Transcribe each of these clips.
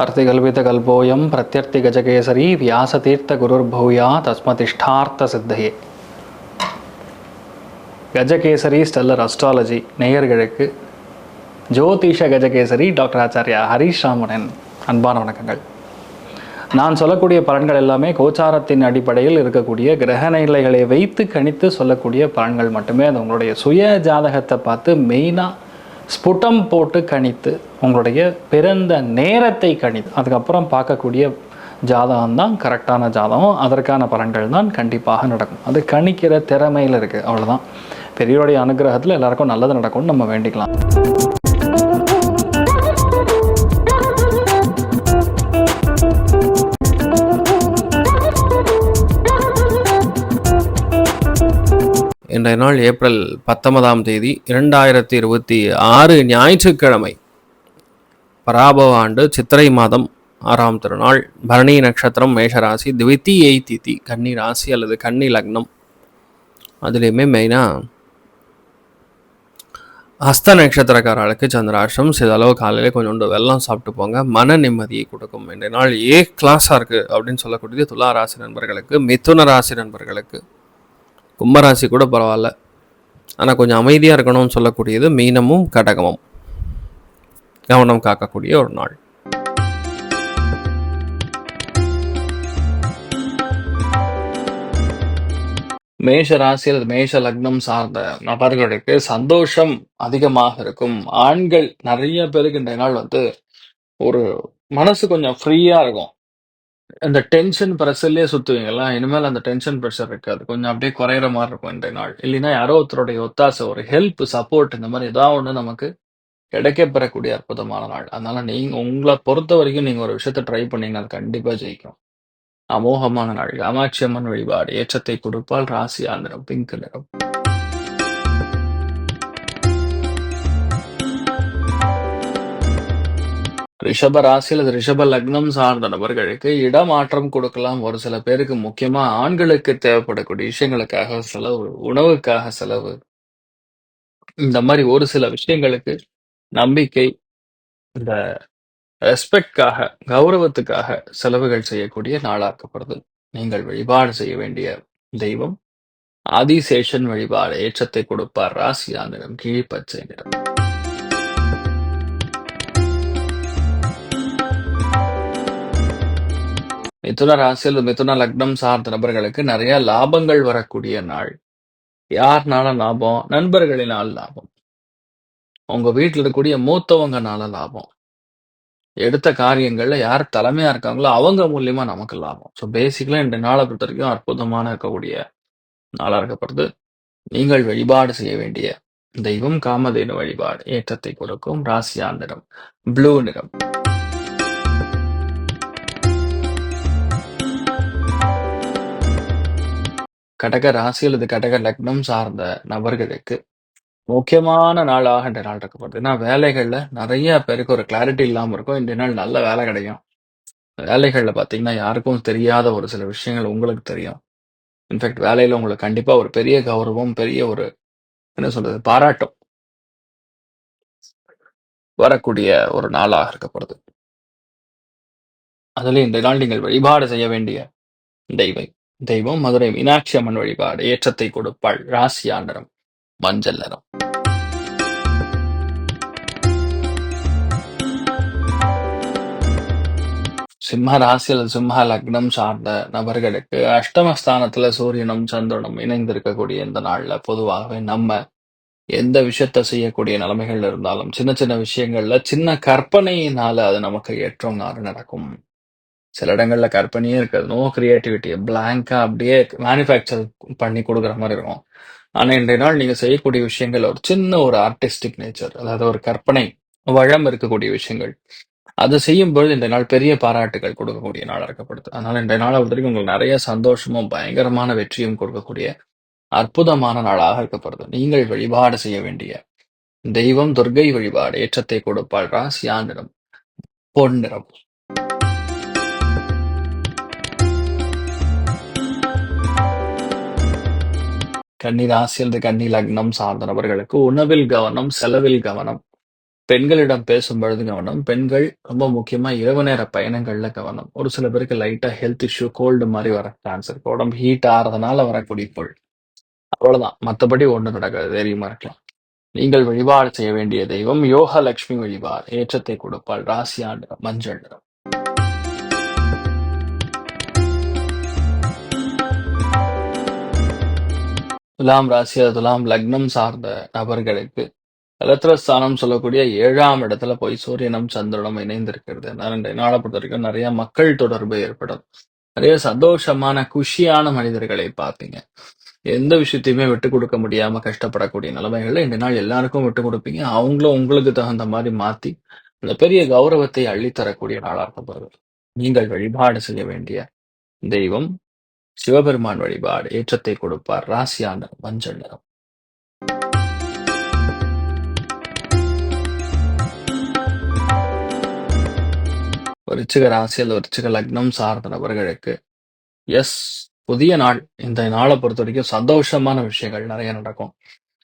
अर्तिकल्पितकल्पोऽयं प्रत्यर्थिगजकेसरी व्यासतीर्थगुरुर्भूया तस्मतिष्ठार्த்த சித்தையே. Gajakesari stellar astrology நேயர்களுக்கு ஜோதிஷ Gajakesari doctor Acharya Harish ராமனின் அன்பான வணக்கங்கள். நான் சொல்லக்கூடிய பலன்கள் எல்லாமே கோச்சாரத்தின் அடிப்படையில் இருக்கக்கூடிய கிரக நிலைகளை வைத்து கணித்து சொல்லக்கூடிய பலன்கள் மட்டுமே. அது உங்களுடைய சுய ஜாதகத்தை பார்த்து மெயினாக ஸ்புடம் போட்டு கணித்து உங்களுடைய பிறந்த நேரத்தை கணித்து அதுக்கப்புறம் பார்க்கக்கூடிய ஜாதகம் தான் கரெக்டான ஜாதகம். அதற்கான பலன்கள் தான் கண்டிப்பாக நடக்கும். அது கணிக்கிற திறமையில் இருக்குது, அவ்வளோதான். பெரியோருடைய அனுகிரகத்தில் எல்லாருக்கும் நல்லது நடக்கும்னு நம்ம வேண்டிக்கலாம். இன்றைய நாள் ஏப்ரல் 19 2026 ஞாயிற்றுக்கிழமை. பராபவ ஆண்டு சித்திரை மாதம் 6ஆம் திருநாள். பரணி நட்சத்திரம், மேஷராசி, திவித்தியை திதி, கன்னி ராசி அல்லது கன்னி லக்னம். அதுலேயுமே மெயினாக ஹஸ்த நட்சத்திரக்காரர்களுக்கு சந்திராஷ்டம். சிதளவு காலையில் கொஞ்சோண்டு வெல்லம் சாப்பிட்டு போங்க, மன நிம்மதியை கொடுக்கும். இன்றைய நாள் கிளாஸாக இருக்குது அப்படின்னு சொல்லக்கூடியது துலா ராசி நண்பர்களுக்கு, மிதுன ராசி நண்பர்களுக்கு, கும்பராசி கூட பரவாயில்ல, ஆனால் கொஞ்சம் அமைதியாக இருக்கணும்னு சொல்லக்கூடியது மீனமும் கடகமும். கவனம் காக்கக்கூடிய ஒரு நாள். மேஷ ராசி அல்லது மேஷ லக்னம் சார்ந்த நபர்களுக்கு சந்தோஷம் அதிகமாக இருக்கும். ஆண்கள் நிறைய பேருக்கு இன்றைய நாள் ஒரு மனசு கொஞ்சம் ஃப்ரீயாக இருக்கும். அந்த டென்ஷன் ப்ரெஷர்லேயே சுற்றுவீங்களா, இனிமேல் அந்த டென்ஷன் ப்ரெஷர் இருக்காது, கொஞ்சம் அப்படியே குறையிற மாதிரி இருக்கும் இன்றைய நாள். இல்லைன்னா யாரோ ஒருத்தருடைய ஒத்தாசை, ஒரு ஹெல்ப், சப்போர்ட், இந்த மாதிரி ஏதாவது ஒன்று நமக்கு கிடைக்கப்பெறக்கூடிய அற்புதமான நாள். அதனால நீங்கள் உங்களை பொறுத்த வரைக்கும் நீங்கள் ஒரு விஷயத்தை ட்ரை பண்ணீங்கன்னா அது கண்டிப்பாக ஜெயிக்கும். அமோகமான நாள். காமாட்சி அம்மன் வழிபாடு ஏற்றத்தை கொடுப்பால். ராசி ஆந்திரம், பிங்க் நிறம். ரிஷப ராசி அல்லது ரிஷப லக்னம் சார்ந்த நபர்களுக்கு இடமாற்றம் கொடுக்கலாம். ஒரு சில பேருக்கு, முக்கியமா ஆண்களுக்கு தேவைப்படக்கூடிய விஷயங்களுக்காக செலவு, உணவுக்காக செலவு, இந்த மாதிரி ஒரு சில விஷயங்களுக்கு நம்பிக்கை, இந்த ரெஸ்பெக்ட்காக, கௌரவத்துக்காக செலவுகள் செய்யக்கூடிய நாளாக்கப்படுது. நீங்கள் வழிபாடு செய்ய வேண்டிய தெய்வம் ஆதிசேஷன் வழிபாடு ஏற்றத்தை கொடுப்பார். ராசி ஆந்திரம், கீழ்பச்சை நிறம். மிதுன ராசி அல்லது மிதுன லக்னம் சார்ந்த நபர்களுக்கு நிறைய லாபங்கள் வரக்கூடிய நாள். யாருனால லாபம்? நண்பர்களினால் லாபம். உங்க வீட்டில் இருக்கக்கூடிய மூத்தவங்கனால லாபம். எடுத்த காரியங்கள்ல யார் தலைமையா இருக்காங்களோ அவங்க மூலியமா நமக்கு லாபம். ஸோ பேசிக்கலா இந்த நாளை பொறுத்த வரைக்கும் அற்புதமான இருக்கக்கூடிய நாளா இருக்கப்படுது. நீங்கள் வழிபாடு செய்ய வேண்டிய தெய்வம் காமதேனு வழிபாடு ஏற்றத்தை கொடுக்கும். ராசி ஆந்திரம், ப்ளூ நிறம். கடக ராசி அல்லது கடக லக்னம் சார்ந்த நபர்களுக்கு முக்கியமான நாளாக இந்த நாள் இருக்கப்படுது. ஏன்னா வேலைகள்ல நிறைய பேருக்கு ஒரு கிளாரிட்டி இல்லாமல் இருக்கும். இந்த நாள் நல்ல வேலை கிடைக்கும். வேலைகள்ல பார்த்தீங்கன்னா யாருக்கும் தெரியாத ஒரு சில விஷயங்கள் உங்களுக்கு தெரியும். இன்ஃபேக்ட் வேலையில உங்களுக்கு கண்டிப்பா ஒரு பெரிய கௌரவம், பெரிய ஒரு என்ன சொல்றது, பாராட்டும் வரக்கூடிய ஒரு நாளாக இருக்கப்படுது. அதுல இந்த நாள் நீங்கள் வழிபாடு செய்ய வேண்டிய தெய்வம் மதுரை மீனாட்சி அம்மன் வழிபாடு ஏற்றத்தை கொடுப்பாள். ராசி ஆண்டரம், மஞ்சள் நிறம். சிம்ம ராசி அல்லது சிம்ம லக்னம் சார்ந்த நபர்களுக்கு அஷ்டமஸ்தானத்துல சூரியனும் சந்திரனும் இணைந்திருக்கக்கூடிய இந்த நாள்ல பொதுவாகவே நம்ம எந்த விஷயத்த செய்யக்கூடிய நிலைமைகள் இருந்தாலும் சின்ன சின்ன விஷயங்கள்ல சின்ன கற்பனையினால அது நமக்கு ஏற்றம் நடக்கும். சில இடங்கள்ல கற்பனையே இருக்காது, நோ கிரியேட்டிவிட்டி, பிளாங்கா அப்படியே மேனுஃபேக்சர் பண்ணி கொடுக்குற மாதிரி இருக்கும். ஆனா இன்றைய நாள் நீங்க செய்யக்கூடிய விஷயங்கள் ஒரு சின்ன ஒரு ஆர்டிஸ்டிக் நேச்சர், அதாவது ஒரு கற்பனை வளம் இருக்கக்கூடிய விஷயங்கள், அதை செய்யும் பொழுது இந்த நாள் பெரிய பாராட்டுகள் கொடுக்கக்கூடிய நாளாக இருக்கப்படுது. அதனால இன்றைய நாளை பொறுத்த வரைக்கும் உங்களுக்கு நிறைய சந்தோஷமும் பயங்கரமான வெற்றியும் கொடுக்கக்கூடிய அற்புதமான நாளாக இருக்கப்படுது. நீங்கள் வழிபாடு செய்ய வேண்டிய தெய்வம் துர்க்கை வழிபாடு ஏற்றத்தை கொடுப்பாள். ராசி ஆந்திரம், பொன்னிறம். கன்னி ராசி அல்லது கன்னி லக்னம் சார்ந்த நபர்களுக்கு உணவில் கவனம், செலவில் கவனம், பெண்களிடம் பேசும் பொழுது கவனம். பெண்கள் ரொம்ப முக்கியமா இரவு நேர பயணங்கள்ல கவனம். ஒரு சில பேருக்கு லைட்டா ஹெல்த் இஷ்யூ, கோல்டு மாரி வர சான்ஸ் இருக்கு. உடம்பு ஹீட் ஆறதுனால வரக்கூடிய கோல்டு. அவ்வளவுதான். மத்தபடி ஒண்ணும் நடக்காது. தைரியமா இருக்கலாம். நீங்கள் வழிபாடு செய்ய வேண்டிய தெய்வம் யோகலட்சுமி வழிபாடு. ஏற்றத்தை கொடுப்பாள். ராசியா நிறம் மஞ்சள் நிறம். துலாம் ராசி அது துலாம் லக்னம் சார்ந்த நபர்களுக்கு கலத்திரஸ்தானம் சொல்லக்கூடிய 7ஆம் இடத்துல போய் சூரியனும் சந்திரனும் இணைந்திருக்கிறது. அதனால இன்றைய நாளை பொறுத்த வரைக்கும் நிறைய மக்கள் தொடர்பு ஏற்படும். நிறைய சந்தோஷமான குஷியான மனிதர்களை பார்ப்பீங்க. எந்த விஷயத்தையுமே விட்டு கொடுக்க முடியாம கஷ்டப்படக்கூடிய நிலைமைகள்ல இந்த நாள் எல்லாருக்கும் விட்டு கொடுப்பீங்க. அவங்களும் உங்களுக்கு தகுந்த மாதிரி மாத்தி அந்த பெரிய கௌரவத்தை அள்ளித்தரக்கூடிய நாளா இருக்கப்படுது. நீங்கள் வழிபாடு செய்ய வேண்டிய தெய்வம் சிவபெருமான் வழிபாடு. ஏற்றத்தை கொடுப்பார். ராசியான மஞ்சள் நிறம். விருச்சிக ராசி அல்லது விருச்சிக லக்னம் சார்ந்த நபர்களுக்கு எஸ் புதிய நாள். இந்த நாளை பொறுத்த வரைக்கும் சந்தோஷமான விஷயங்கள் நிறைய நடக்கும்.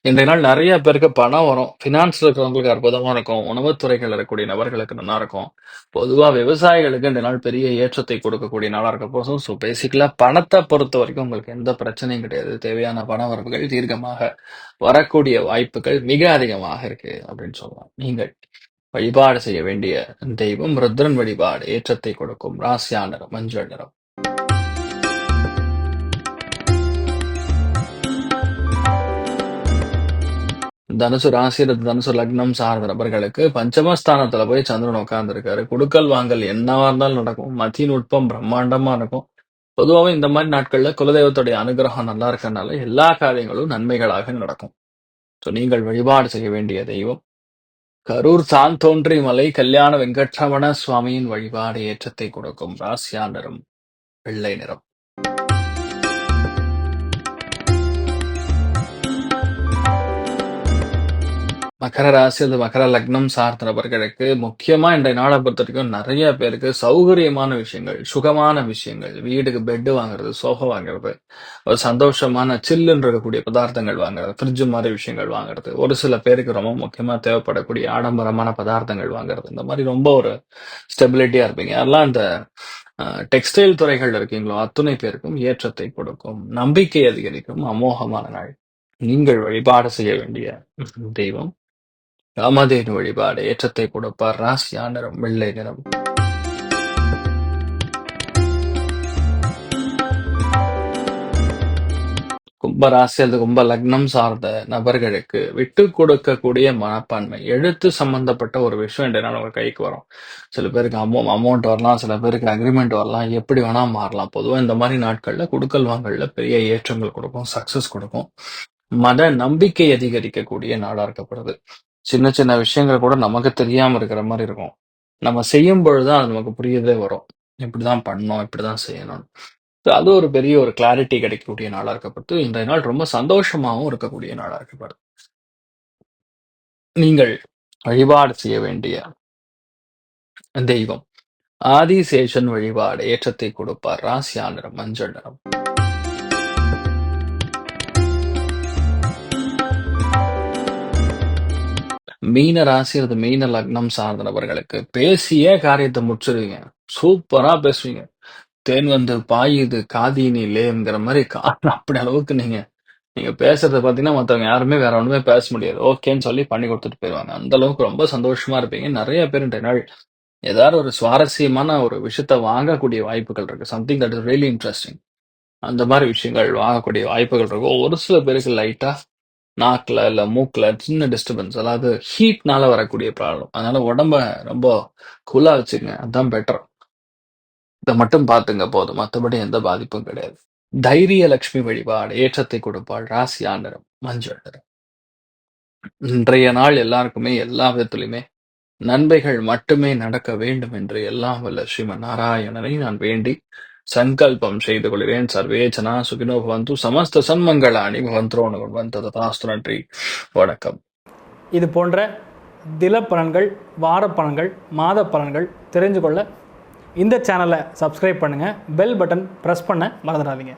இன்றைய நாள் நிறைய பேருக்கு பணம் வரும். ஃபினான்ஸ்ல இருக்கிறவங்களுக்கு அற்புதமா இருக்கும். உணவுத்துறைகள் இருக்கக்கூடிய நபர்களுக்கு நல்லா இருக்கும். பொதுவா விவசாயிகளுக்கு இந்த நாள் பெரிய ஏற்றத்தை கொடுக்கக்கூடிய நாளா இருக்க போதும். ஸோ பேசிக்கலா பணத்தை பொறுத்த வரைக்கும் உங்களுக்கு எந்த பிரச்சனையும் கிடையாது. தேவையான பண வரவுகள் தீர்க்கமாக வரக்கூடிய வாய்ப்புகள் மிக அதிகமாக இருக்கு அப்படின்னு சொல்லலாம். நீங்கள் வழிபாடு செய்ய வேண்டிய தெய்வம் ருத்ரன் வழிபாடு. ஏற்றத்தை கொடுக்கும். ராசியா நிறம் மஞ்சள் நிறம். தனுசு ராசி அல்லது தனுசு லக்னம் சார்ந்த நபர்களுக்கு பஞ்சமஸ்தானத்துல போய் சந்திரன் உட்கார்ந்துருக்காரு. குடுக்கல் வாங்கல் என்னவா இருந்தாலும் நடக்கும். மதி நுட்பம் பிரம்மாண்டமா இருக்கும். பொதுவாகவே இந்த மாதிரி நாட்கள்ல குலதெய்வத்துடைய அனுகிரகம் நல்லா இருக்கறனால எல்லா காரியங்களும் நன்மைகளாக நடக்கும். ஸோ நீங்கள் வழிபாடு செய்ய வேண்டிய தெய்வம் கரூர் சாந்தோன்றி மலை கல்யாண வெங்கட்ரமண சுவாமியின் வழிபாடு. ஏற்றத்தை கொடுக்கும். ராசியா நிறம் வெள்ளை நிறம். மகர ராசி அல்லது மகர லக்னம் சார்ந்த நபர்களுக்கு முக்கியமா இன்றைய நாளை பொறுத்த வரைக்கும் நிறைய பேருக்கு சௌகரியமான விஷயங்கள், சுகமான விஷயங்கள், வீடுக்கு பெட் வாங்குறது, சோஃபா வாங்குறது, ஒரு சந்தோஷமான சில்லுன்னு இருக்கக்கூடிய பதார்த்தங்கள் வாங்குறது, ஃப்ரிட்ஜ் மாதிரி விஷயங்கள் வாங்குறது, ஒரு சில பேருக்கு ரொம்ப முக்கியமா தேவைப்படக்கூடிய ஆடம்பரமான பதார்த்தங்கள் வாங்குறது, இந்த மாதிரி ரொம்ப ஒரு ஸ்டெபிலிட்டியா இருப்பீங்க. யாரெல்லாம் இந்த டெக்ஸ்டைல் துறைகள் இருக்கீங்களோ அத்துணை பேருக்கும் ஏற்றத்தை கொடுக்கும். நம்பிக்கை அதிகரிக்கும். அமோகமான நாள். நீங்கள் வழிபாடு செய்ய வேண்டிய தெய்வம் காமதேனு வழிபாடு. ஏற்றத்தை கொடுப்பார். ராசியா நிறம் வெள்ளை நிறம். கும்பராசி அல்லது கும்ப லக்னம் சார்ந்த நபர்களுக்கு விட்டு கொடுக்கக்கூடிய மனப்பான்மை, எழுத்து சம்பந்தப்பட்ட ஒரு விஷயம் இன்றைய நாள் உங்க கைக்கு வரும். சில பேருக்கு அமௌண்ட் வரலாம், சில பேருக்கு அக்ரிமெண்ட் வரலாம், எப்படி வேணா மாறலாம். பொதுவா இந்த மாதிரி நாட்கள்ல குடுக்கல் வாங்கல்ல பெரிய ஏற்றங்கள் கொடுக்கும், சக்சஸ் கொடுக்கும். மத நம்பிக்கை அதிகரிக்கக்கூடிய நாளா இருக்கப்படுது. சின்ன சின்ன விஷயங்கள் கூட நமக்கு தெரியாம இருக்கிற மாதிரி இருக்கும். நம்ம செய்யும் பொழுதுதான் அது நமக்கு புரியதே வரும். இப்படிதான் பண்ணணும், இப்படிதான் செய்யணும். அது ஒரு பெரிய ஒரு கிளாரிட்டி கிடைக்கக்கூடிய நாளா இருக்கப்படுது. இன்றைய நாள் ரொம்ப சந்தோஷமாகவும் இருக்கக்கூடிய நாளா இருக்கப்படுது. நீங்கள் வழிபாடு செய்ய வேண்டிய தெய்வம் ஆதிசேஷன் வழிபாடு. ஏற்றத்தை கொடுப்பார். ராசியா நிறம் மஞ்சள் நிறம். மீன ராசி அல்லது மீன லக்னம் சார்ந்த நபர்களுக்கு பேசிய காரியத்தை முடிச்சிருவீங்க. சூப்பரா பேசுவீங்க. தேன் வந்து பாயுது காதினிலேங்கிற மாதிரி அப்படி அளவுக்கு நீங்க பேசுறத பாத்தீங்கன்னா மத்தவங்க யாருமே வேற ஒண்ணுமே பேச முடியாது. ஓகேன்னு சொல்லி பண்ணி கொடுத்துட்டு போயிருவாங்க. அந்த அளவுக்கு ரொம்ப சந்தோஷமா இருப்பீங்க. நிறைய பேர் இன்றைய நாள் ஏதாவது ஒரு சுவாரஸ்யமான ஒரு விஷயத்த வாங்கக்கூடிய வாய்ப்புகள் இருக்கு. Something that is really interesting. அந்த மாதிரி விஷயங்கள் வாங்கக்கூடிய வாய்ப்புகள் இருக்கும். ஒரு சில பேருக்கு லைட்டா நாக்குல இல்ல மூக்குல சின்ன டிஸ்டர்பன்ஸ், அதாவது ஹீட்னால வரக்கூடிய ப்ராப்ளம். அதனால உடம்ப ரொம்ப கூலா வச்சுக்கங்க. அதுதான் பெட்டர். இதை மட்டும் பார்த்துங்க போதும். மற்றபடி எந்த பாதிப்பும் கிடையாது. தைரிய லட்சுமி வழிபாடு. ஏற்றத்தை கொடுப்பாள். ராசியா நிறம் மஞ்சள் நிறம். இன்றைய நாள் எல்லாருக்குமே எல்லா விதத்திலுமே நன்மைகள் மட்டுமே நடக்க வேண்டும் என்று எல்லாம் வல்ல ஸ்ரீமன் நாராயணனை நான் வேண்டி சங்கல்பம் செய்து கொள்கிறேன். சர்வே ஜனா சுகினோ பவந்து சமஸ்த சன்மங்களானி பவந்தோனு ததாஸ்து. நன்றி, வணக்கம். இது போன்ற தில பலன்கள், வார பலன்கள், மாத பலன்கள் தெரிஞ்சு கொள்ள இந்த சேனலை சப்ஸ்கிரைப் பண்ணுங்கள். பெல் பட்டன் ப்ரெஸ் பண்ண மறந்துடாதீங்க.